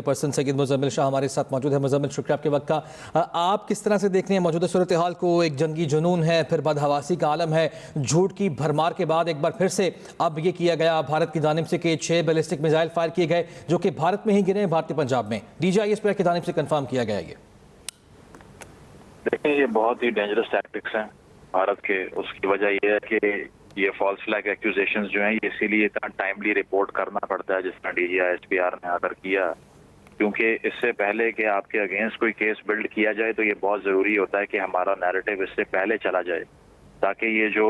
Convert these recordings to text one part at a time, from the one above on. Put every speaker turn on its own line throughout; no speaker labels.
Person Syed Muzammil Shah हमारे साथ मौजूद है। मुजम्मिल, शुक्रिया आपके वक्त का। आप किस तरह से देख रहे हैं मौजूदा सूरत हाल को? एक जंगी जुनून है, फिर बदहवासी का आलम है, झूठ की भरमार के बाद एक बार फिर से अब ये किया गया भारत की जानिब से कि 6 बैलिस्टिक मिसाइल फायर किए गए जो कि भारत में ही गिरे हैं, भारतीय पंजाब में। DGIS की जानिब से कंफर्म किया गया ये।
देखिए, ये बहुत ही डेंजरस टैक्टिक्स हैं भारत के। उसकी वजह यह है कि ये फॉल्स फ्लैग एक्यूजेशंस जो हैं, ये इसीलिए इतना टाइमली रिपोर्ट करना पड़ता है जिस तरह DGI-SPR ने आर्डर किया, क्योंकि इससे पहले कि आपके अगेंस्ट कोई केस बिल्ड किया जाए तो ये बहुत ज़रूरी होता है कि हमारा नैरेटिव इससे पहले चला जाए, ताकि ये जो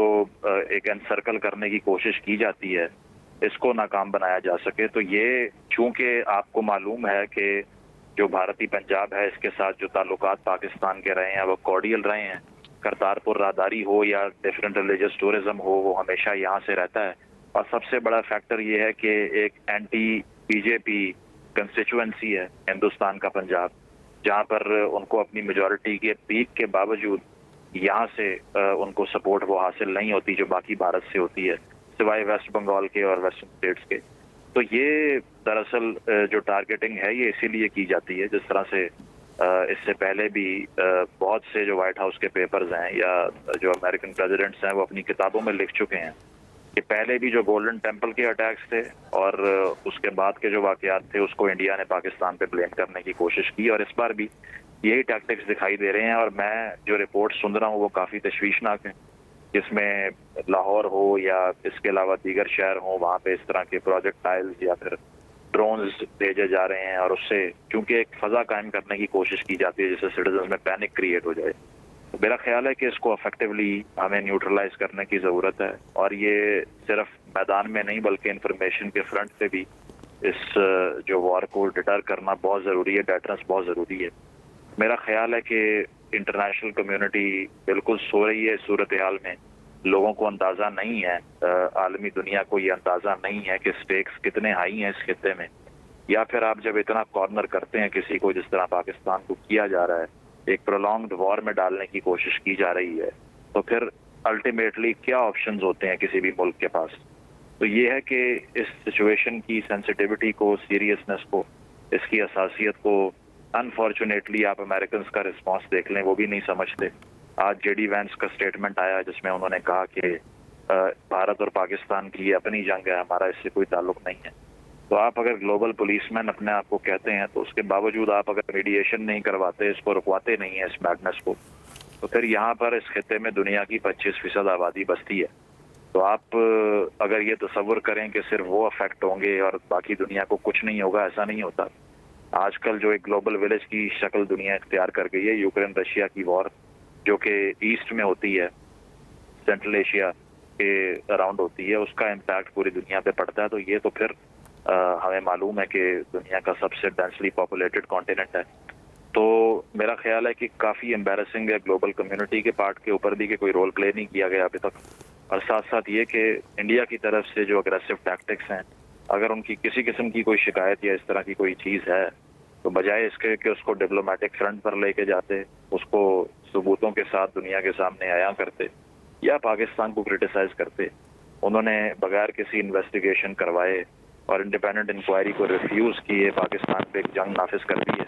एक एनसर्कल करने की कोशिश की जाती है इसको नाकाम बनाया जा सके। तो ये चूँकि आपको मालूम है कि जो भारतीय पंजाब है इसके साथ जो ताल्लुकात पाकिस्तान के रहे हैं वो कॉर्डियल रहे हैं। करतारपुर राहदारी हो या डिफरेंट रिलीजियस टूरिज्म हो, वो हमेशा यहाँ से रहता है। और सबसे बड़ा फैक्टर ये है कि एक एंटी BJP कंस्टिट्यूएंसी है हिंदुस्तान का पंजाब, जहाँ पर उनको अपनी मेजॉरिटी के पीक के बावजूद यहाँ से उनको सपोर्ट वो हासिल नहीं होती जो बाकी भारत से होती है, सिवाय वेस्ट बंगाल के और वेस्टर्न स्टेट्स के। तो ये दरअसल जो टारगेटिंग है ये इसीलिए की जाती है। जिस तरह से इससे पहले भी बहुत से जो व्हाइट हाउस के पेपर्स हैं या जो अमेरिकन प्रेसिडेंट्स हैं वो अपनी किताबों में लिख चुके हैं कि पहले भी जो गोल्डन टेम्पल के अटैक्स थे और उसके बाद के जो वाकयात थे उसको इंडिया ने पाकिस्तान पे ब्लेम करने की कोशिश की, और इस बार भी यही टैक्टिक्स दिखाई दे रहे हैं। और मैं जो रिपोर्ट सुन रहा हूँ वो काफ़ी तशवीशनाक हैं, जिसमें लाहौर हो या इसके अलावा दीगर शहर हो, वहाँ पे इस तरह के प्रोजेक्टाइल्स या फिर ड्रोन्स भेजे जा रहे हैं, और उससे चूंकि एक फजा कायम करने की कोशिश की जाती है जिससे सिटीजन में पैनिक क्रिएट हो जाए। तो मेरा ख्याल है कि इसको इफेक्टिवली हमें न्यूट्रलाइज करने की ज़रूरत है, और ये सिर्फ मैदान में नहीं बल्कि इंफॉर्मेशन के फ्रंट पे भी इस जो वॉर को डिटर करना बहुत ज़रूरी है, डेटरेंस बहुत ज़रूरी है। मेरा ख्याल है कि इंटरनेशनल कम्युनिटी बिल्कुल सो रही है इस सूरत हाल में। लोगों को अंदाज़ा नहीं है, आलमी दुनिया को ये अंदाज़ा नहीं है कि स्टेक्स कितने हाई हैं इस खित्ते में, या फिर आप जब इतना कॉर्नर करते हैं किसी को जिस तरह पाकिस्तान को किया जा रहा है, एक प्रोलॉन्ग्ड वॉर में डालने की कोशिश की जा रही है, तो फिर अल्टीमेटली क्या ऑप्शंस होते हैं किसी भी मुल्क के पास। तो ये है कि इस सिचुएशन की सेंसिटिविटी को, सीरियसनेस को, इसकी असासियत को अनफॉर्चुनेटली आप अमेरिकन का रिस्पॉन्स देख लें, वो भी नहीं समझते। आज JD वैंस का स्टेटमेंट आया जिसमें उन्होंने कहा कि भारत और पाकिस्तान की ये अपनी जंग है, हमारा इससे कोई ताल्लुक नहीं है। तो आप अगर ग्लोबल पुलिसमैन अपने आप को कहते हैं तो उसके बावजूद आप अगर मीडिएशन नहीं करवाते, इसको रुकवाते नहीं है इस मैडनेस को, तो फिर यहाँ पर इस खित्ते में दुनिया की 25% आबादी बसती है। तो आप अगर ये तसव्वुर करें कि सिर्फ वो अफेक्ट होंगे और बाकी दुनिया को कुछ नहीं होगा, ऐसा नहीं होता। आजकल जो एक ग्लोबल विलेज की शक्ल दुनिया इख्तियार कर गई है, यूक्रेन रशिया की वॉर जो कि ईस्ट में होती है, सेंट्रल एशिया के अराउंड होती है, उसका इम्पैक्ट पूरी दुनिया पे पड़ता है। तो ये तो फिर हमें मालूम है कि दुनिया का सबसे डेंसली पॉपुलेटेड कॉन्टिनेंट है। तो मेरा ख्याल है कि काफ़ी एम्बैरेसिंग है ग्लोबल कम्युनिटी के पार्ट के ऊपर भी कि कोई रोल प्ले नहीं किया गया अभी तक। और साथ साथ ये कि इंडिया की तरफ से जो अग्रेसिव टैक्टिक्स हैं, अगर उनकी किसी किस्म की कोई शिकायत या इस तरह की कोई चीज़ है तो बजाय इसके कि उसको डिप्लोमेटिक फ्रंट पर लेके जाते, उसको सबूतों के साथ दुनिया के सामने आया करते या पाकिस्तान को क्रिटिसाइज करते, उन्होंने बगैर किसी इन्वेस्टिगेशन करवाए और इंडिपेंडेंट इंक्वायरी को रिफ्यूज़ किए पाकिस्तान पे एक जंग नाफिज कर दी है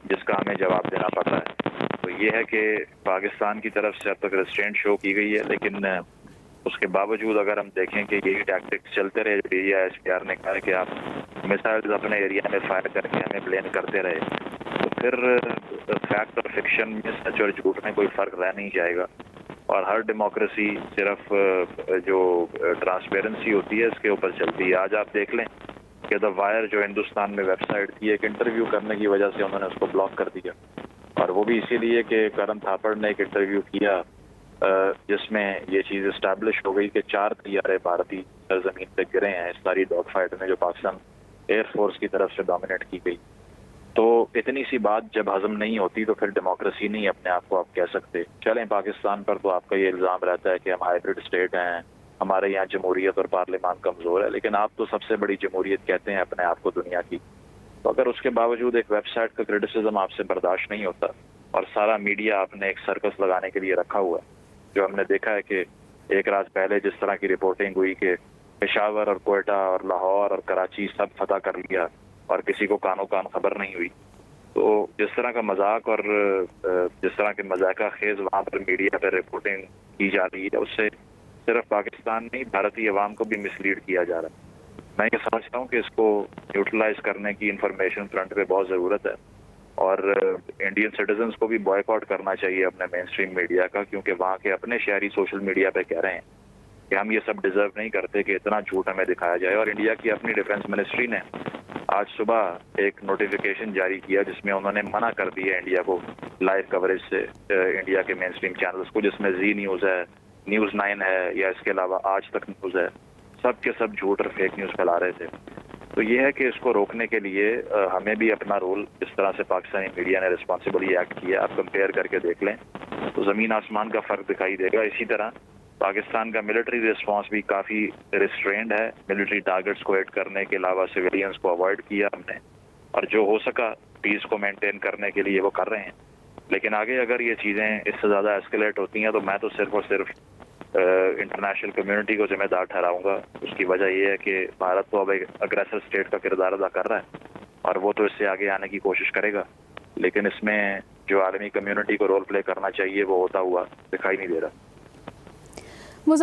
जिसका हमें जवाब देना पड़ रहा है। तो ये है कि पाकिस्तान की तरफ से अब तक रेस्ट्रेंट शो की गई है, लेकिन उसके बावजूद अगर हम देखें कि यही टैक्टिक्स चलते रहे, DGI-SPR ने कहा कि आप मिसाइल्स अपने एरिया में फायर करके हमें ब्लेम करते रहे, तो फिर फैक्ट और फिक्शन में, सच और झूठ में कोई फ़र्क रह नहीं जाएगा। और हर डेमोक्रेसी सिर्फ जो ट्रांसपेरेंसी होती है इसके ऊपर चलती है। आज आप देख लें कि द वायर जो हिंदुस्तान में वेबसाइट थी, एक इंटरव्यू करने की वजह से उन्होंने उसको ब्लॉक कर दिया, और वो भी इसीलिए कि करण थापड़ ने एक इंटरव्यू किया जिसमें ये चीज़ इस्टेब्लिश हो गई कि 4 तैयारे भारतीय सरजमीन पे गिरे हैं इस सारी डॉग फाइट में जो पाकिस्तान एयरफोर्स की तरफ से डोमिनेट की गई। तो इतनी सी बात जब हजम नहीं होती तो फिर डेमोक्रेसी नहीं अपने आप को आप कह सकते। चलें, पाकिस्तान पर तो आपका ये इल्ज़ाम रहता है कि हम हाइब्रिड स्टेट हैं, हमारे यहाँ जमहूरियत और पार्लियामान कमज़ोर है, लेकिन आप तो सबसे बड़ी जमहूरियत कहते हैं अपने आप को दुनिया की। तो अगर उसके बावजूद एक वेबसाइट का क्रिटिसिज्म आपसे बर्दाश्त नहीं होता और सारा मीडिया आपने एक सर्कस लगाने के लिए रखा हुआ है, जो हमने देखा है कि एक रात पहले जिस तरह की रिपोर्टिंग हुई कि पेशावर और कोयटा और लाहौर और कराची सब फतह कर लिया, اور کسی کو کانوں کان خبر نہیں ہوئی. تو جس طرح کا مذاق اور جس طرح کے مذاقہ خیز وہاں پر میڈیا پہ رپورٹنگ کی جا رہی ہے، اس سے صرف پاکستان نہیں بھارتی عوام کو بھی مس لیڈ کیا جا رہا ہے. میں یہ سمجھتا ہوں کہ اس کو نیوٹرلائز کرنے کی انفارمیشن فرنٹ پہ بہت ضرورت ہے، اور انڈین سٹیزنز کو بھی بوائے کاٹ کرنا چاہیے اپنے مین اسٹریم میڈیا کا، کیونکہ وہاں کے اپنے شہری سوشل میڈیا پہ کہہ رہے ہیں کہ ہم یہ سب ڈیزرو نہیں کرتے کہ اتنا جھوٹ ہمیں دکھایا جائے. اور انڈیا کی اپنی ڈیفنس منسٹری نے آج صبح ایک نوٹیفیکیشن جاری کیا جس میں انہوں نے منع کر دیا انڈیا کو لائیو کوریج سے، انڈیا کے مین اسٹریم چینلز کو، جس میں زی نیوز ہے، نیوز 9 ہے، یا اس کے علاوہ آج تک نیوز ہے، سب کے سب جھوٹ اور فیک نیوز پھیلا رہے تھے. تو یہ ہے کہ اس کو روکنے کے لیے ہمیں بھی اپنا رول جس طرح سے پاکستانی میڈیا نے رسپانسبلی ایکٹ کیا، آپ کمپیئر کر کے دیکھ لیں تو زمین آسمان کا فرق دکھائی دے گا. اسی طرح پاکستان کا ملٹری ریسپانس بھی کافی ریسٹرینڈ ہے. ملٹری ٹارگٹس کو ہٹ کرنے کے علاوہ سویلینز کو اوائڈ کیا ہم نے، اور جو ہو سکا پیس کو مینٹین کرنے کے لیے وہ کر رہے ہیں. لیکن آگے اگر یہ چیزیں اس سے زیادہ ایسکلیٹ ہوتی ہیں تو میں تو صرف اور صرف انٹرنیشنل کمیونٹی کو ذمہ دار ٹھہراؤں گا. اس کی وجہ یہ ہے کہ بھارت تو اب ایک اگریسر اسٹیٹ کا کردار ادا کر رہا ہے، اور وہ تو اس سے آگے آنے کی کوشش کرے گا، لیکن اس میں جو عالمی کمیونٹی کو رول پلے کرنا چاہیے وہ ہوتا ہوا دکھائی نہیں دے رہا.